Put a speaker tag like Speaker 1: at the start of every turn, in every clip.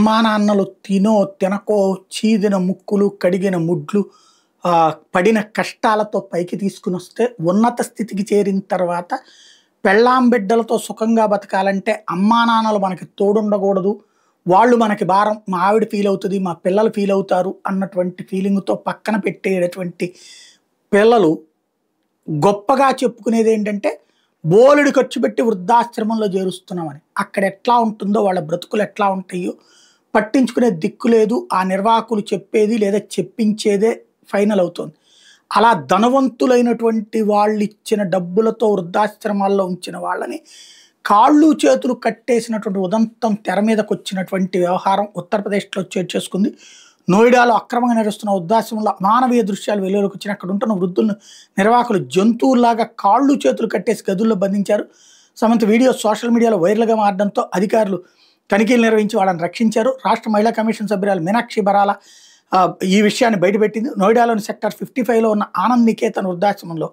Speaker 1: అమ్మా నాన్నలు తినో తినకో చీదిన ముక్కులు కడిగిన ముడ్లు పడిన కష్టాలతో పైకి తీసుకుని వస్తే ఉన్నత స్థితికి చేరిన తర్వాత పెళ్ళాం బిడ్డలతో సుఖంగా బతకాలంటే అమ్మా నాన్నలు మనకి తోడుండకూడదు, వాళ్ళు మనకి భారం, మా ఆవిడ ఫీల్ అవుతుంది, మా పిల్లలు ఫీల్ అవుతారు అన్నటువంటి ఫీలింగ్తో పక్కన పెట్టేటటువంటి పిల్లలు గొప్పగా చెప్పుకునేది ఏంటంటే బోలెడు ఖర్చు పెట్టి వృద్ధాశ్రమంలో చేరుస్తున్నామని. అక్కడ ఎట్లా ఉంటుందో, వాళ్ళ బ్రతుకులు ఎట్లా ఉంటాయో పట్టించుకునే దిక్కు లేదు. ఆ నిర్వాహకులు చెప్పేది లేదా చెప్పించేదే ఫైనల్ అవుతుంది. అలా ధనవంతులైనటువంటి వాళ్ళు ఇచ్చిన డబ్బులతో వృద్ధాశ్రమాల్లో ఉంచిన వాళ్ళని కాళ్ళు చేతులు కట్టేసినటువంటి ఉదంతం తెర మీదకి వచ్చినటువంటి వ్యవహారం ఉత్తరప్రదేశ్లో చోటు చేసుకుంది. నోయిడాలో అక్రమంగా నిర్వహిస్తున్న వృద్ధాశ్రమంలో అమానవీయ దృశ్యాలు వెలుగులోకి వచ్చిన అక్కడ ఉంటున్న వృద్ధులను నిర్వాహకులు జంతువుల్లాగా కాళ్ళు చేతులు కట్టేసి గదుల్లో బంధించారు. సమంత వీడియో సోషల్ మీడియాలో వైరల్గా మారడంతో అధికారులు తనిఖీలు నిర్వహించి వాళ్ళని రక్షించారు. రాష్ట్ర మహిళా కమిషన్ సభ్యురాలు మీనాక్షి బరాలా ఈ విషయాన్ని బయటపెట్టింది. నోయిడాలోని సెక్టర్ 55లో ఉన్న ఆనంద్ నికేతన్ వృద్ధాశ్రమంలో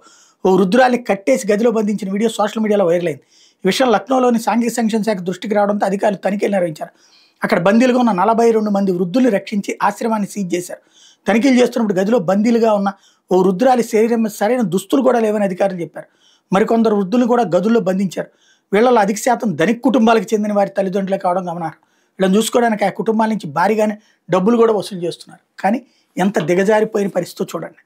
Speaker 1: ఓ వృద్ధురాలిని కట్టేసి గదిలో బంధించిన వీడియో సోషల్ మీడియాలో వైరల్ అయింది. ఈ విషయం లక్నోలోని సాంఘిక సంక్షేమ శాఖ దృష్టికి రావడంతో అధికారులు తనిఖీలు నిర్వహించారు. అక్కడ బందీలుగా ఉన్న 42 మంది వృద్ధుల్ని రక్షించి ఆశ్రమాన్ని సీజ్ చేశారు. తనిఖీలు చేస్తున్నప్పుడు గదిలో బందీలుగా ఉన్న ఓ వృద్ధురాలి శరీరం సరైన దుస్తులు కూడా లేవని అధికారులు చెప్పారు. మరికొందరు వృద్ధులను కూడా గదుల్లో బంధించారు. వీళ్ళలో అధిక శాతం ధనిక కుటుంబాలకు చెందిన వారి తల్లిదండ్రులే కావడం గమనార్హం. వీళ్ళని చూసుకోవడానికి ఆ కుటుంబాల నుంచి భారీగానే డబ్బులు కూడా వసూలు చేస్తున్నారు. కానీ ఎంత దిగజారిపోయిన పరిస్థితి చూడండి.